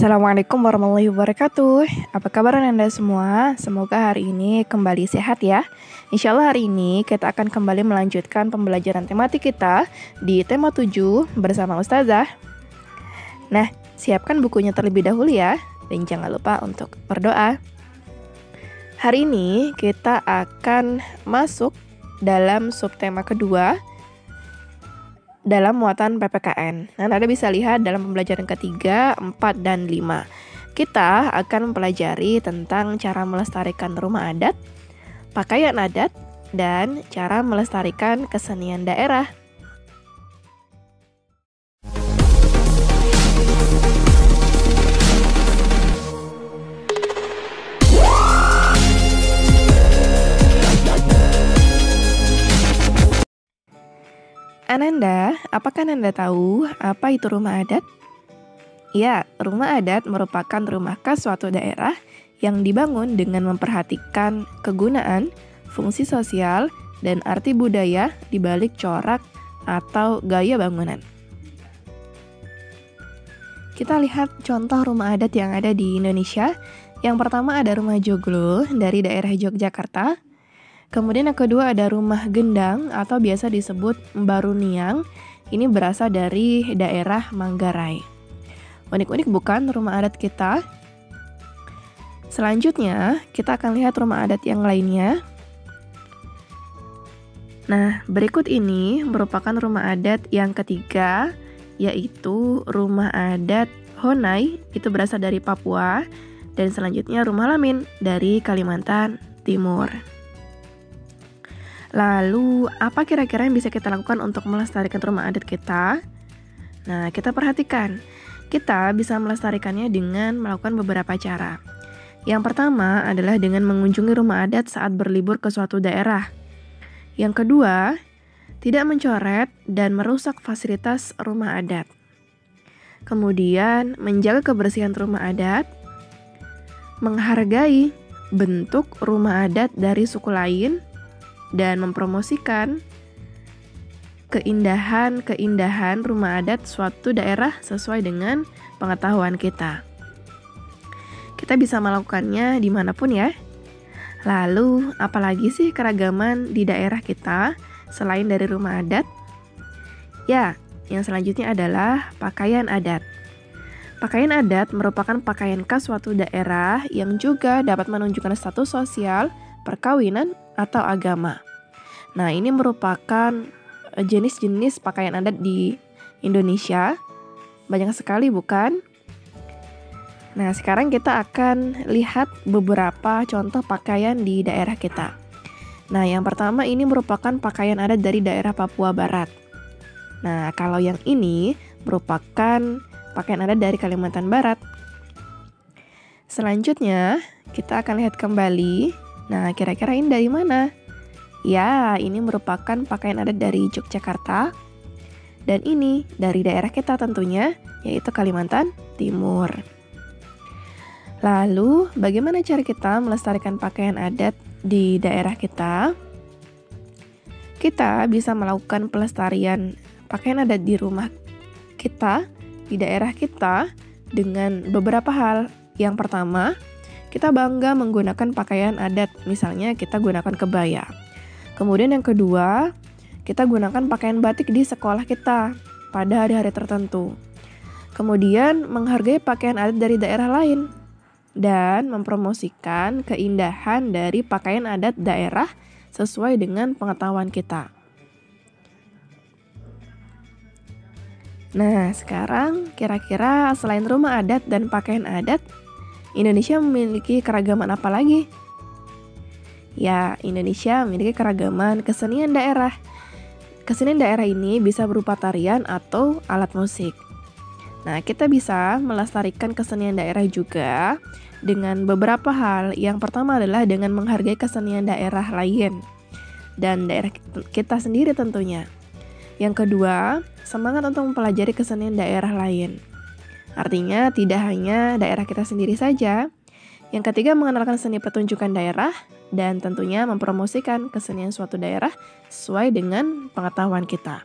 Assalamualaikum warahmatullahi wabarakatuh. Apa kabar Anda semua? Semoga hari ini kembali sehat ya. Insya Allah hari ini kita akan kembali melanjutkan pembelajaran tematik kita di tema 7 bersama Ustazah. Nah, siapkan bukunya terlebih dahulu ya. Dan jangan lupa untuk berdoa. Hari ini kita akan masuk dalam subtema kedua dalam muatan PPKN. Nah, Anda bisa lihat dalam pembelajaran ketiga, 4, dan 5. Kita akan mempelajari tentang cara melestarikan rumah adat, pakaian adat, dan cara melestarikan kesenian daerah. Ananda, apakah Anda tahu apa itu rumah adat? Ya, rumah adat merupakan rumah khas suatu daerah yang dibangun dengan memperhatikan kegunaan, fungsi sosial, dan arti budaya di balik corak atau gaya bangunan. Kita lihat contoh rumah adat yang ada di Indonesia. Yang pertama ada rumah joglo dari daerah Yogyakarta. Kemudian yang kedua ada rumah gendang atau biasa disebut baruniang. Ini berasal dari daerah Manggarai. Unik-unik bukan rumah adat kita? Selanjutnya kita akan lihat rumah adat yang lainnya. Nah, berikut ini merupakan rumah adat yang ketiga, yaitu rumah adat Honai, itu berasal dari Papua. Dan selanjutnya rumah Lamin dari Kalimantan Timur. Lalu, apa kira-kira yang bisa kita lakukan untuk melestarikan rumah adat kita? Nah, kita perhatikan. Kita bisa melestarikannya dengan melakukan beberapa cara. Yang pertama adalah dengan mengunjungi rumah adat saat berlibur ke suatu daerah. Yang kedua, tidak mencoret dan merusak fasilitas rumah adat. Kemudian, menjaga kebersihan rumah adat, menghargai bentuk rumah adat dari suku lain, dan mempromosikan keindahan rumah adat suatu daerah sesuai dengan pengetahuan kita. Kita bisa melakukannya dimanapun ya. Lalu, apalagi sih keragaman di daerah kita selain dari rumah adat? Ya, yang selanjutnya adalah pakaian adat. Pakaian adat merupakan pakaian khas suatu daerah yang juga dapat menunjukkan status sosial, perkawinan, atau agama. Nah, ini merupakan jenis-jenis pakaian adat di Indonesia. Banyak sekali, bukan? Nah, sekarang kita akan lihat beberapa contoh pakaian di daerah kita. Nah, yang pertama ini merupakan pakaian adat dari daerah Papua Barat. Nah, kalau yang ini merupakan pakaian adat dari Kalimantan Barat. Selanjutnya, kita akan lihat kembali. Nah, kira-kira ini dari mana? Ya, ini merupakan pakaian adat dari Yogyakarta. Dan ini dari daerah kita tentunya, yaitu Kalimantan Timur. Lalu, bagaimana cara kita melestarikan pakaian adat di daerah kita? Kita bisa melakukan pelestarian pakaian adat di rumah kita, di daerah kita, dengan beberapa hal. Yang pertama, kita bangga menggunakan pakaian adat, misalnya kita gunakan kebaya. Kemudian yang kedua, kita gunakan pakaian batik di sekolah kita pada hari-hari tertentu. Kemudian menghargai pakaian adat dari daerah lain dan mempromosikan keindahan dari pakaian adat daerah sesuai dengan pengetahuan kita. Nah, sekarang kira-kira selain rumah adat dan pakaian adat, Indonesia memiliki keragaman apa lagi? Ya, Indonesia memiliki keragaman kesenian daerah. Kesenian daerah ini bisa berupa tarian atau alat musik. Nah, kita bisa melestarikan kesenian daerah juga dengan beberapa hal. Yang pertama adalah dengan menghargai kesenian daerah lain dan daerah kita sendiri tentunya. Yang kedua, semangat untuk mempelajari kesenian daerah lain. Artinya tidak hanya daerah kita sendiri saja. Yang ketiga, mengenalkan seni pertunjukan daerah dan tentunya mempromosikan kesenian suatu daerah sesuai dengan pengetahuan kita.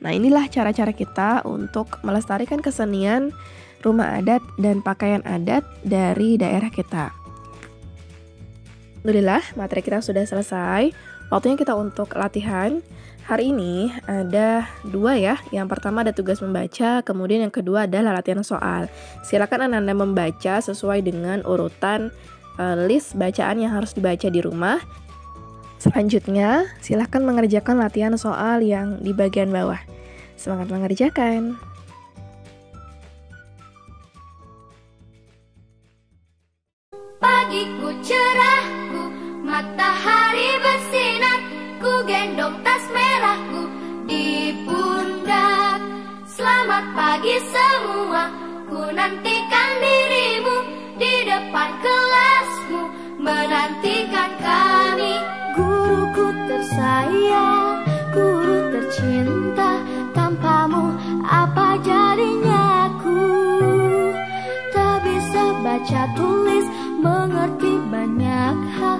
Nah, inilah cara-cara kita untuk melestarikan kesenian rumah adat dan pakaian adat dari daerah kita. Alhamdulillah, materi kita sudah selesai. Waktunya kita untuk latihan. Hari ini ada 2 ya. Yang pertama ada tugas membaca, kemudian yang kedua adalah latihan soal. Silakan Anda membaca sesuai dengan urutan list bacaan yang harus dibaca di rumah. Selanjutnya, silakan mengerjakan latihan soal yang di bagian bawah. Semangat mengerjakan! Pagiku cerahku, matahari bersinar, ku gendong tas merahku di pundak. Selamat pagi semua, ku nantikan dirimu di depan kelasmu, menantikan kami. Guruku tersayang, guru tercinta, tanpamu apa jadinya aku? Tak bisa baca tulis, mengerti banyak hal,